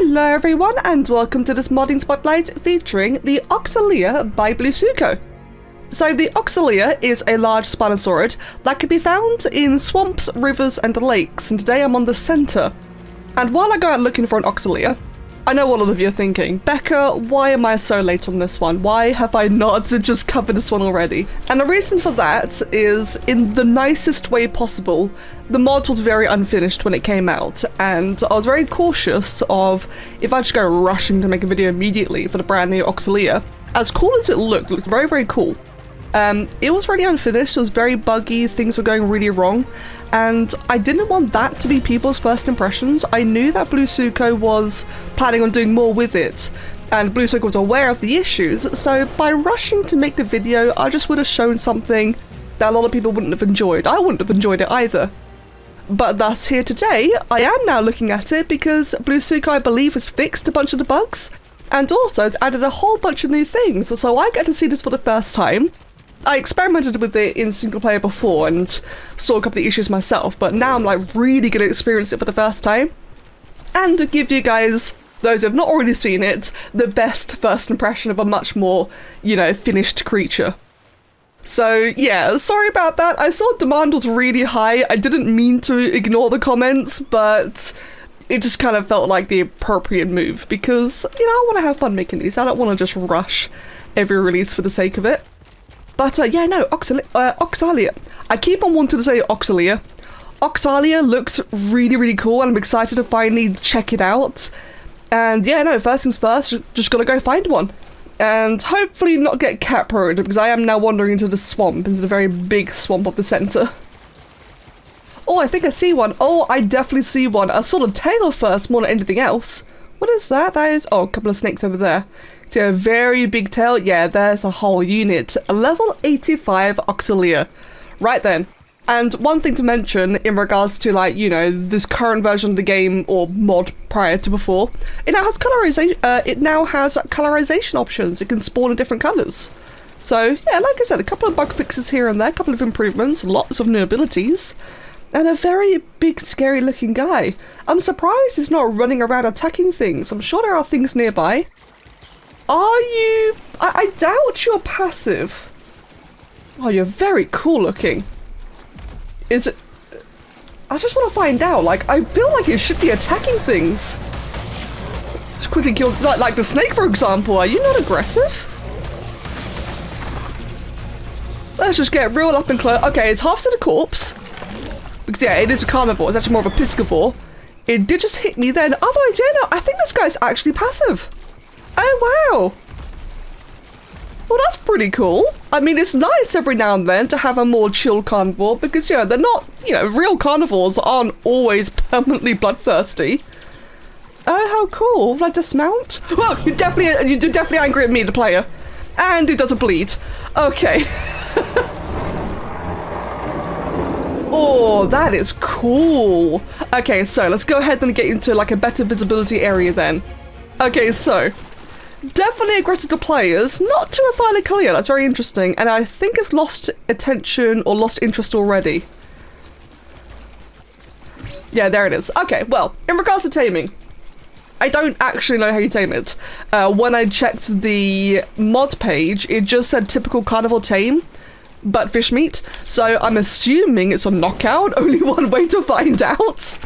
Hello everyone and welcome to this modding spotlight featuring the Oxalaia by BlueSucho. So the Oxalaia is a large spinosaurid that can be found in swamps, rivers and lakes, and today I'm on the centre. And while I go out looking for an Oxalaia, I know what all of you are thinking, Becca, why am I so late on this one? Why have I not just covered this one already? And the reason for that is, in the nicest way possible, the mod was very unfinished when it came out, and I was very cautious of if I just go rushing to make a video immediately for the brand new Oxalaia. As cool as it looked very, very cool. It was really unfinished, it was very buggy, things were going really wrong, and I didn't want that to be people's first impressions. I knew that BlueSucho was planning on doing more with it, and BlueSucho was aware of the issues, so by rushing to make the video, I just would have shown something that a lot of people wouldn't have enjoyed. I wouldn't have enjoyed it either. But thus here today, I am now looking at it because BlueSucho, I believe, has fixed a bunch of the bugs, and also it's added a whole bunch of new things, so I get to see this for the first time. I experimented with it in single player before and saw a couple of the issues myself, but now I'm like really gonna experience it for the first time. And to give you guys, those who have not already seen it, the best first impression of a much more, you know, finished creature. So yeah, sorry about that. I saw demand was really high. I didn't mean to ignore the comments, but it just kind of felt like the appropriate move because, you know, I want to have fun making these. I don't want to just rush every release for the sake of it. But yeah, no, Oxalaia. I keep on wanting to say Oxalaia. Oxalaia looks really, really cool and I'm excited to finally check it out. And yeah, no, first things first, just gotta go find one. And hopefully not get cat-proed because I am now wandering into the swamp, into the very big swamp of the centre. Oh, I think I see one. Oh, I definitely see one. I saw the tail first more than anything else. What is that? That is, oh, a couple of snakes over there. See a very big tail? Yeah, there's a whole unit. A level 85 Oxalaia. Right then. And one thing to mention in regards to, like, you know, this current version of the game or mod prior to before, it now has colorization options. It can spawn in different colors. So yeah, like I said, a couple of bug fixes here and there, a couple of improvements, lots of new abilities, and a very big scary looking guy. I'm surprised he's not running around attacking things. I'm sure there are things nearby. Are you... I doubt you're passive. Oh, you're very cool looking. Is it... I just want to find out. Like, I feel like it should be attacking things. Just quickly kill... Like the snake, for example. Are you not aggressive? Let's just get real up and close. Okay, it's half to the corpse. Because, yeah, it is a carnivore. It's actually more of a piscivore. It did just hit me then. Otherwise, yeah, no, I think this guy's actually passive. Oh, wow. Well, that's pretty cool. I mean, it's nice every now and then to have a more chill carnivore because, you know, they're not, you know, real carnivores aren't always permanently bloodthirsty. Oh, how cool. Will I dismount? Well, you're definitely angry at me, the player. And it doesn't bleed. Okay. Oh, that is cool. Okay, so let's go ahead and get into like a better visibility area then. Okay, so definitely aggressive to players, not to a Thylacolea, that's very interesting, and I think it's lost attention or lost interest already. Yeah, there it is. Okay, well, in regards to taming, I don't actually know how you tame it. When I checked the mod page, it just said typical carnivore tame, but fish meat, so I'm assuming it's a knockout, only one way to find out.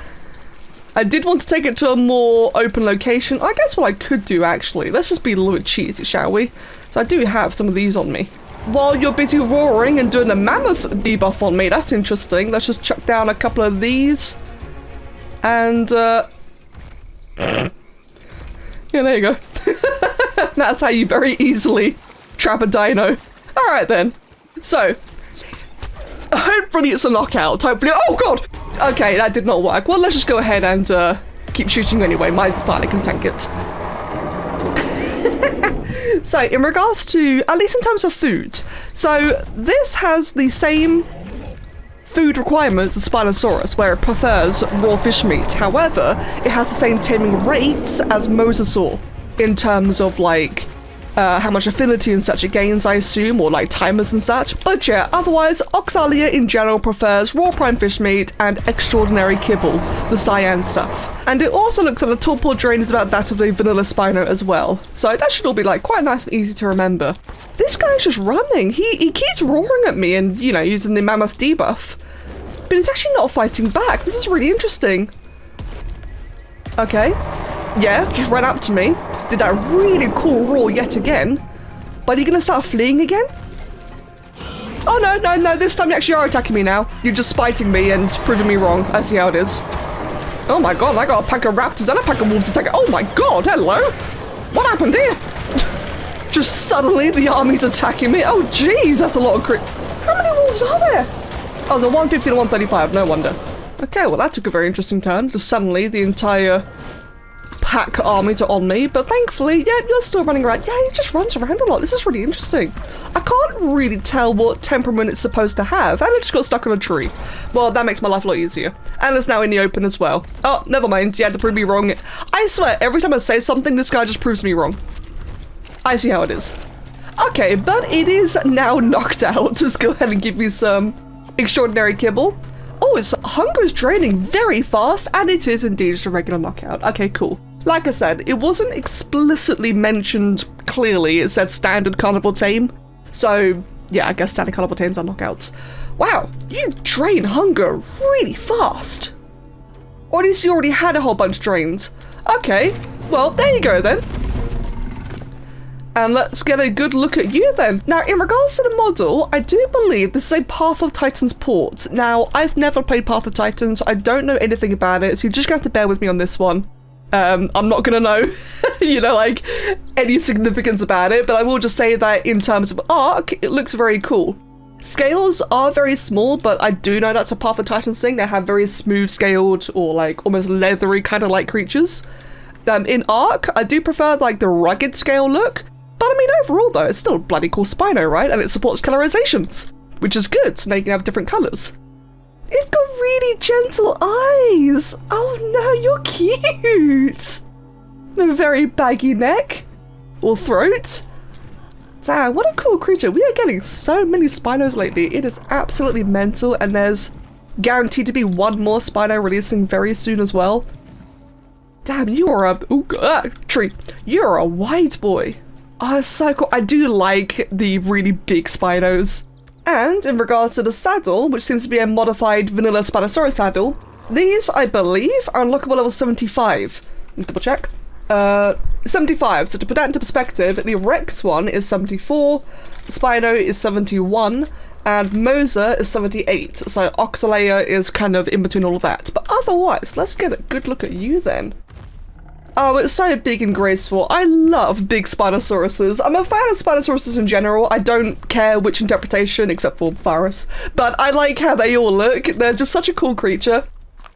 I did want to take it to a more open location. I guess what I could do, actually, let's just be a little bit cheesy, shall we? So I do have some of these on me. While you're busy roaring and doing the mammoth debuff on me, that's interesting. Let's just chuck down a couple of these. And, yeah, there you go. That's how you very easily trap a dino. Alright then. So, hopefully it's a knockout. Hopefully, oh god! Okay, that did not work. Well, let's just go ahead and keep shooting anyway. My Thyla can tank it. So, in regards to, at least in terms of food, so this has the same food requirements as Spinosaurus, where it prefers raw fish meat. However, it has the same taming rates as Mosasaur in terms of, like, how much affinity and such it gains, I assume, or like timers and such. But yeah, otherwise, Oxalaia in general prefers raw prime fish meat and extraordinary kibble, the cyan stuff. And it also looks like the torpor drain is about that of the vanilla spino as well. So that should all be like quite nice and easy to remember. This guy's just running. He keeps roaring at me and, you know, using the mammoth debuff. But he's actually not fighting back. This is really interesting. Okay. Yeah, just ran up to me. Did that really cool roar yet again. But are you going to start fleeing again? Oh, no. This time you actually are attacking me now. You're just spiting me and proving me wrong. I see how it is. Oh my god, I got a pack of raptors and a pack of wolves to take. Oh my god, hello. What happened here? Just suddenly the army's attacking me. Oh jeez, that's a lot of crit. How many wolves are there? Oh, there's a 150 and a 135, no wonder. Okay, well that took a very interesting turn. Just suddenly the entire pack army to on me, but thankfully, yeah, you're still running around. Yeah, he just runs around a lot. This is really interesting. I can't really tell what temperament it's supposed to have, and it just got stuck on a tree. Well, that makes my life a lot easier. And it's now in the open as well. Oh, never mind. You had to prove me wrong. I swear, every time I say something, this guy just proves me wrong. I see how it is. Okay, but it is now knocked out. Just go ahead and give me some extraordinary kibble. Oh, its hunger is draining very fast, and it is indeed just a regular knockout. Okay, cool. Like I said, it wasn't explicitly mentioned clearly. It said standard carnivore tame. So, yeah, I guess standard carnivore tames are knockouts. Wow, you drain hunger really fast. Or at least you already had a whole bunch of drains. Okay, well, there you go then. And let's get a good look at you then. Now, in regards to the model, I do believe this is a Path of Titans port. Now, I've never played Path of Titans. I don't know anything about it, so you're just going to have to bear with me on this one. I'm not gonna know, you know, like, any significance about it, but I will just say that in terms of ARK, it looks very cool. Scales are very small, but I do know that's a Path of Titans thing. They have very smooth scaled or like almost leathery kind of like creatures. In ARK, I do prefer like the rugged scale look, but I mean overall though, it's still a bloody cool Spino, right? And it supports colorizations, which is good, so now you can have different colors. It's got really gentle eyes. Oh no, you're cute. A very baggy neck or throat. Damn, what a cool creature. We are getting so many Spinos lately. It is absolutely mental, and there's guaranteed to be one more Spino releasing very soon as well. Damn, you are a tree. You're a white boy. Oh, that's so cool. I do like the really big Spinos. And in regards to the saddle, which seems to be a modified vanilla Spinosaurus saddle, these, I believe, are unlockable level 75. Let me double check. 75. So to put that into perspective, the Rex one is 74, Spino is 71, and Mosa is 78. So Oxalaia is kind of in between all of that. But otherwise, let's get a good look at you then. Oh, it's so big and graceful. I love big Spinosauruses. I'm a fan of Spinosauruses in general. I don't care which interpretation, except for Varus. But I like how they all look. They're just such a cool creature.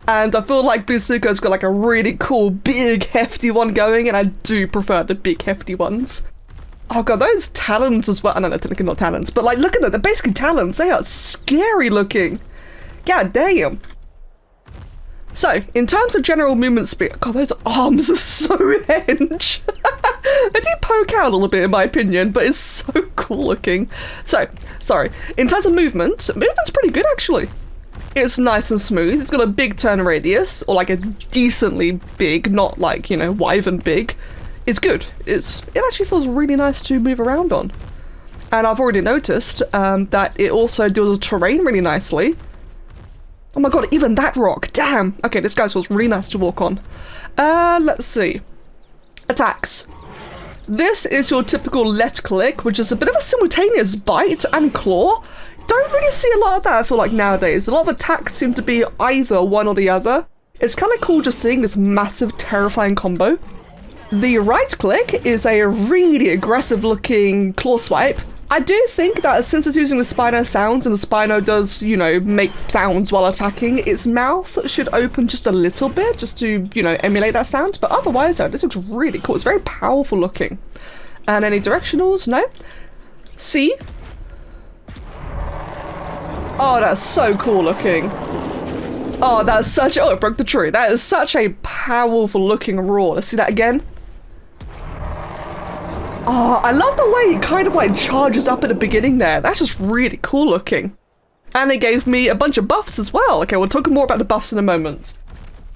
And I feel like BlueSucho's got like a really cool, big, hefty one going, and I do prefer the big, hefty ones. Oh god, those talons as well. No, technically not talons, but like, look at them. They're basically talons. They are scary looking. God damn. So, in terms of general movement speed, god, those arms are so hench. They do poke out a little bit in my opinion, but it's so cool looking. So, sorry. In terms of movement's pretty good actually. It's nice and smooth. It's got a big turn radius, or like a decently big, not like, you know, wyvern big. It's good. It actually feels really nice to move around on. And I've already noticed that it also deals with terrain really nicely. Oh my god, even that rock, damn! Okay, this guy feels really nice to walk on. Let's see. Attacks. This is your typical let click, which is a bit of a simultaneous bite and claw. Don't really see a lot of that, I feel like, nowadays. A lot of attacks seem to be either one or the other. It's kind of cool just seeing this massive, terrifying combo. The right click is a really aggressive looking claw swipe. I do think that since it's using the Spino sounds and the Spino does, you know, make sounds while attacking, its mouth should open just a little bit just to, you know, emulate that sound. But otherwise, though, this looks really cool. It's very powerful looking. And any directionals? No. C. Oh, that's so cool looking. Oh, that's such... Oh, it broke the tree. That is such a powerful looking roar. Let's see that again. Oh, I love the way it kind of like charges up at the beginning there. That's just really cool looking. And it gave me a bunch of buffs as well. Okay, we'll talk more about the buffs in a moment.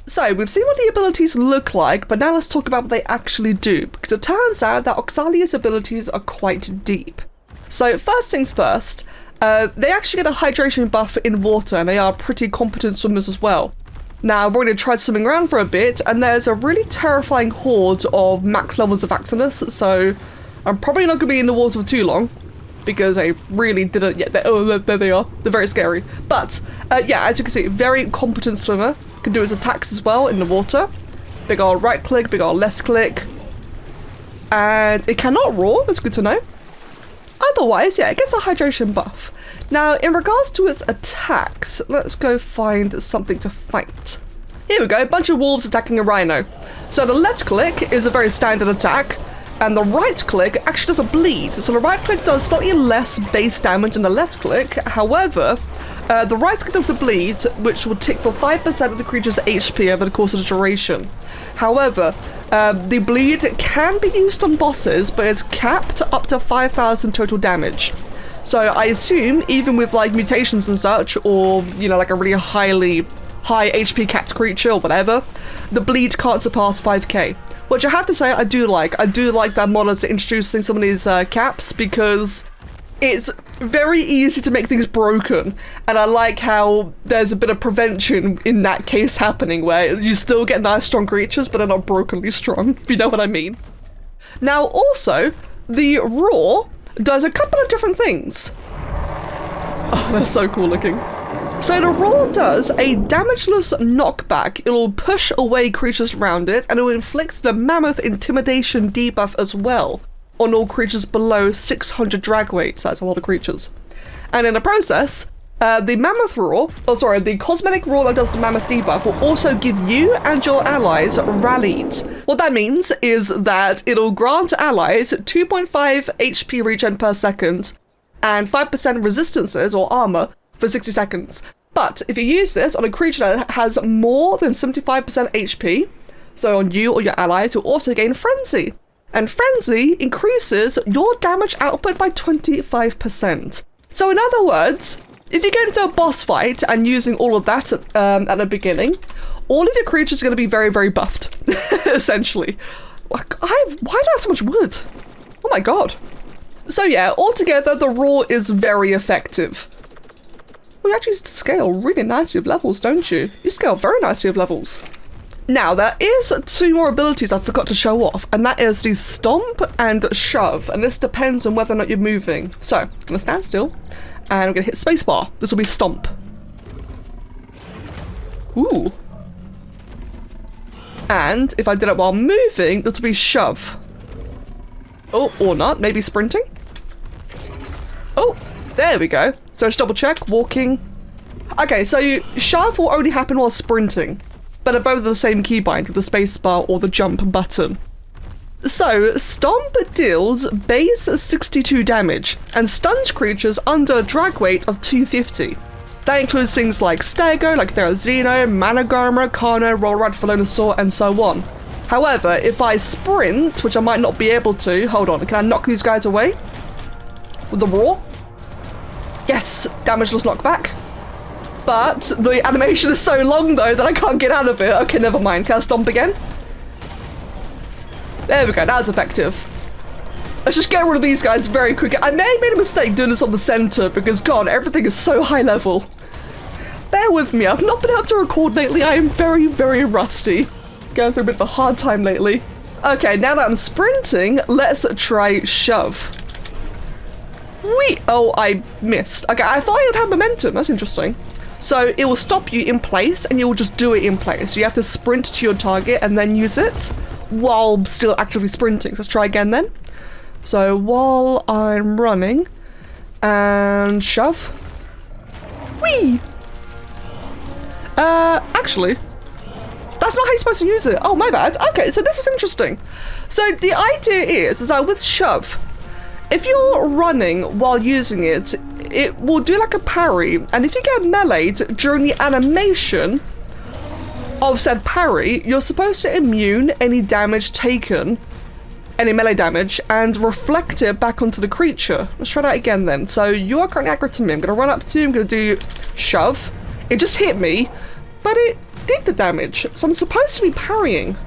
So we've seen what the abilities look like, but now let's talk about what they actually do, because it turns out that Oxalia's abilities are quite deep. So first things first, they actually get a hydration buff in water, and they are pretty competent swimmers as well. Now, I've already tried swimming around for a bit, and there's a really terrifying horde of max levels of Axinus, so I'm probably not going to be in the water for too long, because I really didn't yet. Oh, there they are. They're very scary. But, yeah, as you can see, very competent swimmer. Can do his attacks as well in the water. Big old right click, big old left click. And it cannot roar, that's good to know. Otherwise, yeah, it gets a hydration buff. Now, in regards to its attacks, let's go find something to fight. Here we go, a bunch of wolves attacking a rhino. So the left click is a very standard attack, and the right click actually doesn't bleed. So the right click does slightly less base damage than the left click. However, the right click does the bleed, which will tick for 5% of the creature's HP over the course of the duration. However, the bleed can be used on bosses, but it's capped up to 5,000 total damage. So I assume, even with like mutations and such, or, you know, like a really high HP capped creature or whatever, the bleed can't surpass 5k. Which I have to say I do like. I do like that mod is introducing some of these caps, because it's very easy to make things broken, and I like how there's a bit of prevention in that case happening, where you still get nice strong creatures, but they're not brokenly strong, if you know what I mean. Now also, the roar does a couple of different things. Oh, they're so cool looking. So the roar does a damageless knockback. It'll push away creatures around it, and it will inflict the mammoth intimidation debuff as well on all creatures below 600 drag weight, so that's a lot of creatures. And in the process, the mammoth roar, the cosmetic roar that does the mammoth debuff will also give you and your allies rallied. What that means is that it'll grant allies 2.5 HP regen per second and 5% resistances or armor for 60 seconds. But if you use this on a creature that has more than 75% HP, so on you or your allies, you'll also gain Frenzy. And Frenzy increases your damage output by 25%. So in other words, if you get into a boss fight and using all of that at the beginning, all of your creatures are going to be very, very buffed, essentially. Why do I have so much wood? Oh my god. So yeah, altogether, the roar is very effective. Well, you actually scale really nicely with levels, don't you? You scale very nicely with levels. Now, there is 2 more abilities I forgot to show off, and that is the Stomp and Shove, and this depends on whether or not you're moving. So, I'm going to stand still, and I'm going to hit spacebar. This will be Stomp. Ooh. And if I did it while moving, this will be Shove. Oh, or not. Maybe sprinting. Oh, there we go. So just double check, walking. Okay, so Shove will only happen while sprinting, but they're both the same keybind with the spacebar or the jump button. So, Stomp deals base 62 damage and stuns creatures under a drag weight of 250. That includes things like Stego, like Therizino, Managarma, Carno, Rollrat, Velonasaur, and so on. However, if I sprint, which I might not be able to, hold on, can I knock these guys away? With the roar? Yes, damageless knockback. But the animation is so long though that I can't get out of it. Okay, never mind. Can I stomp again? There we go, that was effective. Let's just get rid of these guys very quickly. I may have made a mistake doing this on the center because god, everything is so high level. Bear with me, I've not been able to record lately. I am very, very rusty. Going through a bit of a hard time lately. Okay, now that I'm sprinting, let's try Shove. Whee! Oh, I missed. Okay, I thought it would have momentum. That's interesting. So it will stop you in place and you will just do it in place. You have to sprint to your target and then use it while still actively sprinting. So let's try again then. So while I'm running and Shove. Whee! Actually, that's not how you're supposed to use it. Oh, my bad. Okay, so this is interesting. So the idea is that with Shove, if you're running while using it, it will do like a parry, and if you get meleeed during the animation of said parry, you're supposed to immune any damage taken any melee damage and reflect it back onto the creature. Let's try that again then. So you are currently aggro to me. I'm going to run up to you. I'm going to do shove. It just hit me, but it did the damage. So I'm supposed to be parrying.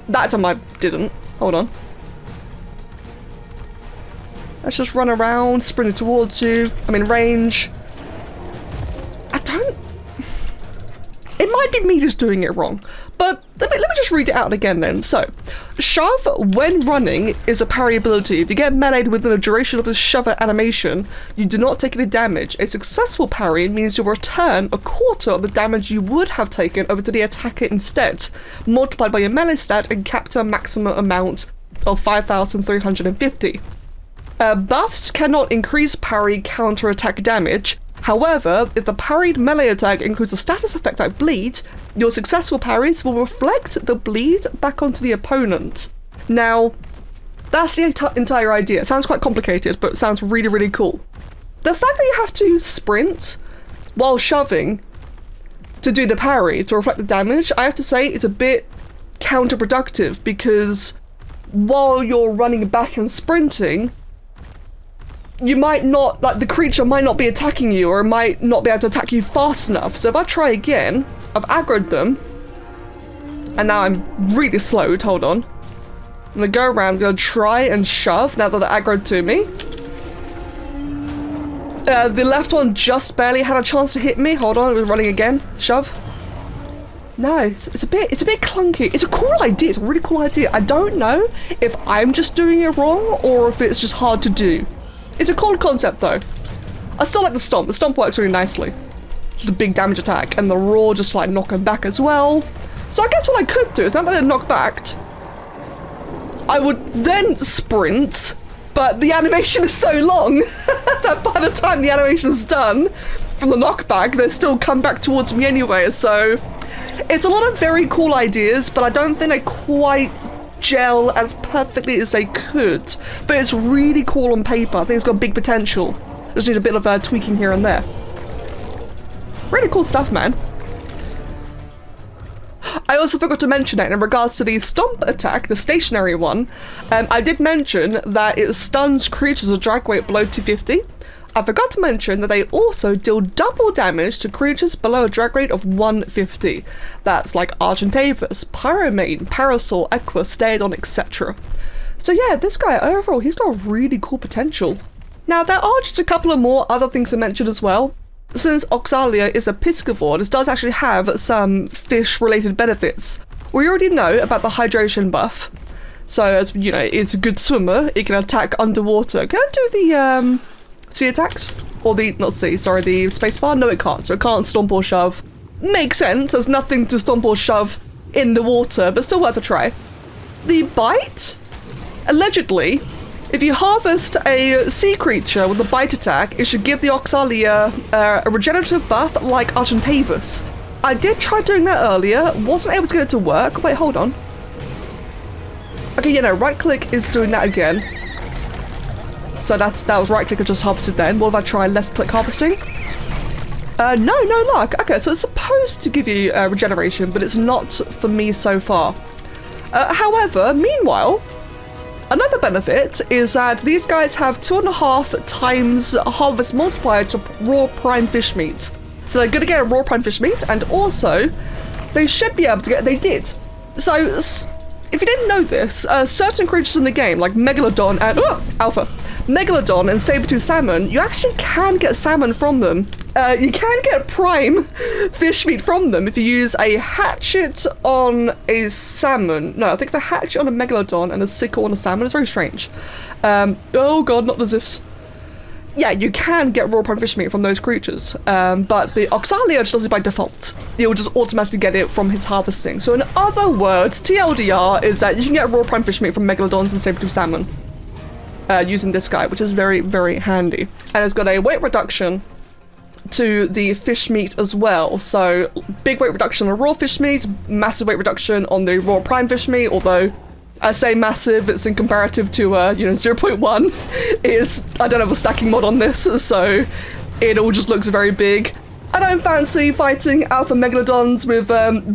That time I didn't. Hold on. Let's just run around, sprint towards you. I'm in range. I don't... It might be me just doing it wrong, but let me just read it out again then. So, shove when running is a parry ability. If you get meleeed within the duration of the shove animation, you do not take any damage. A successful parry means you'll return a quarter of the damage you would have taken over to the attacker instead, multiplied by your melee stat and capped to a maximum amount of 5,350. Buffs cannot increase parry counter-attack damage. However, if the parried melee attack includes a status effect like bleed, your successful parries will reflect the bleed back onto the opponent. Now, that's the entire idea. It sounds quite complicated, but it sounds really, really cool. The fact that you have to sprint while shoving to do the parry to reflect the damage, I have to say it's a bit counterproductive, because while you're running back and sprinting, you might not, like, the creature might not be attacking you, or it might not be able to attack you fast enough. So if I try again, I've aggroed them, and now I'm really slowed. Hold on. I'm gonna go around, I'm gonna try and shove now that they're aggroed to me. The left one just barely had a chance to hit me. Hold on, we're running again. Shove. No, it's a bit clunky. It's a cool idea. It's a really cool idea. I don't know if I'm just doing it wrong or if it's just hard to do. It's a cool concept though. I still like the stomp. The stomp works really nicely. Just a big damage attack, and the roar just like knocking back as well. So I guess what I could do is, now that they're knocked back, I would then sprint, but the animation is so long that by the time the animation's done from the knockback, they still come back towards me anyway. So it's a lot of very cool ideas, but I don't think they quite gel as perfectly as they could, but it's really cool on paper. I think it's got big potential. Just needs a bit of tweaking here and there. Really cool stuff, man. I also forgot to mention it in regards to the stomp attack, the stationary one. I did mention that it stuns creatures with drag weight below 250. I forgot to mention that they also deal double damage to creatures below a drag rate of 150. That's like Argentavis, Pyromane, Parasaur, Equa, Steadon, etc. So yeah, this guy overall, he's got really cool potential. Now there are just a couple of more other things to mention as well. Since Oxalaia is a piscivore, this does actually have some fish-related benefits. We already know about the hydration buff. So as you know, it's a good swimmer, it can attack underwater. Can I do the sea attacks? Or the, not sea, sorry, the spacebar? No, it can't. So it can't stomp or shove. Makes sense, there's nothing to stomp or shove in the water, but still worth a try. The bite? Allegedly, if you harvest a sea creature with a bite attack, it should give the Oxalaia a regenerative buff like Argentavis. I did try doing that earlier, wasn't able to get it to work. Wait, hold on. Okay, yeah, no, right click is doing that again. So that was right click, I just harvested then. What if I try left click harvesting? No luck. Okay, so it's supposed to give you regeneration, but it's not for me so far. However, meanwhile, another benefit is that these guys have 2.5 times harvest multiplier to raw prime fish meat. So they're gonna get a raw prime fish meat, and also they should be able to get, they did. So if you didn't know this, certain creatures in the game, like Megalodon and Alpha, Megalodon and saber-tooth salmon, you actually can get salmon from them. You can get prime fish meat from them if you use a hatchet on a salmon. No, I think it's a hatchet on a Megalodon and a sickle on a salmon. It's very strange. Oh god, not the Zifs. Yeah, you can get raw prime fish meat from those creatures, but the Oxalaia just does it by default. You'll just automatically get it from his harvesting. So in other words, TLDR is that you can get raw prime fish meat from Megalodons and saber-tooth salmon using this guy, which is very, very handy. And it's got a weight reduction to the fish meat as well. So big weight reduction on raw fish meat, massive weight reduction on the raw prime fish meat, although I say massive, it's in comparative to, 0.1 is, I don't have a stacking mod on this, so it all just looks very big. I don't fancy fighting alpha megalodons with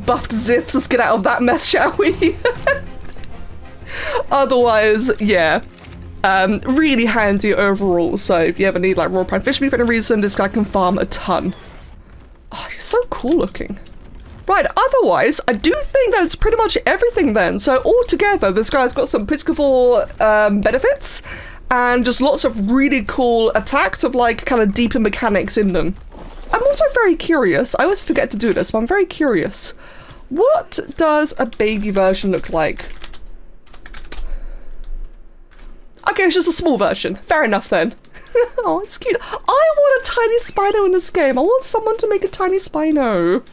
buffed zips. Let's get out of that mess, shall we? Otherwise, yeah. Really handy overall, so if you ever need like raw prime fish meat for any reason, this guy can farm a ton. Oh, he's so cool looking. Right, otherwise, I do think that's pretty much everything then. So altogether, this guy's got some piscivorous benefits and just lots of really cool attacks of like kind of deeper mechanics in them. I'm also very curious, I always forget to do this, but I'm very curious. What does a baby version look like? Okay, it's just a small version. Fair enough then. Oh, it's cute. I want a tiny Spino in this game. I want someone to make a tiny Spino.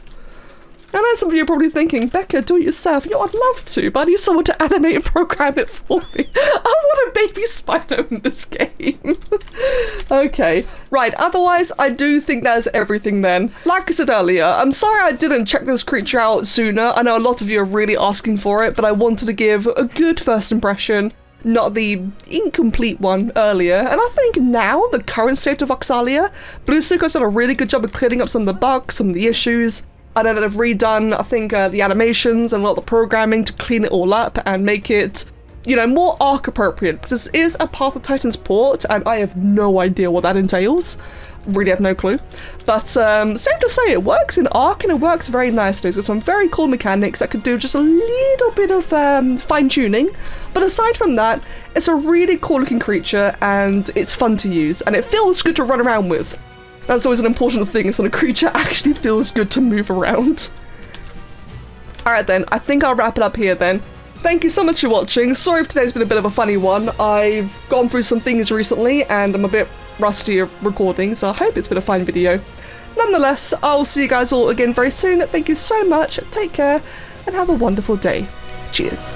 I know some of you are probably thinking, Becca, do it yourself. You know, I'd love to, but I need someone to animate and program it for me. I want a baby Spino in this game. Okay, right, otherwise, I do think that's everything then. Like I said earlier, I'm sorry I didn't check this creature out sooner. I know a lot of you are really asking for it, but I wanted to give a good first impression, not the incomplete one earlier. And I think now, the current state of Oxalaia, BlueSucho's done a really good job of clearing up some of the bugs, some of the issues. I know that they've redone, I think, the animations and a lot of the programming to clean it all up and make it, you know, more ARK appropriate, because this is a Path of Titans port, and I have no idea what that entails. Really have no clue. But safe to say, it works in ARK and it works very nicely. It's got some very cool mechanics that could do just a little bit of fine-tuning. But aside from that, it's a really cool looking creature and it's fun to use and it feels good to run around with. That's always an important thing, is when a creature actually feels good to move around. Alright then, I think I'll wrap it up here then. Thank you so much for watching. Sorry if today's been a bit of a funny one. I've gone through some things recently and I'm a bit rusty at recording, so I hope it's been a fine video. Nonetheless, I'll see you guys all again very soon. Thank you so much, take care, and have a wonderful day. Cheers.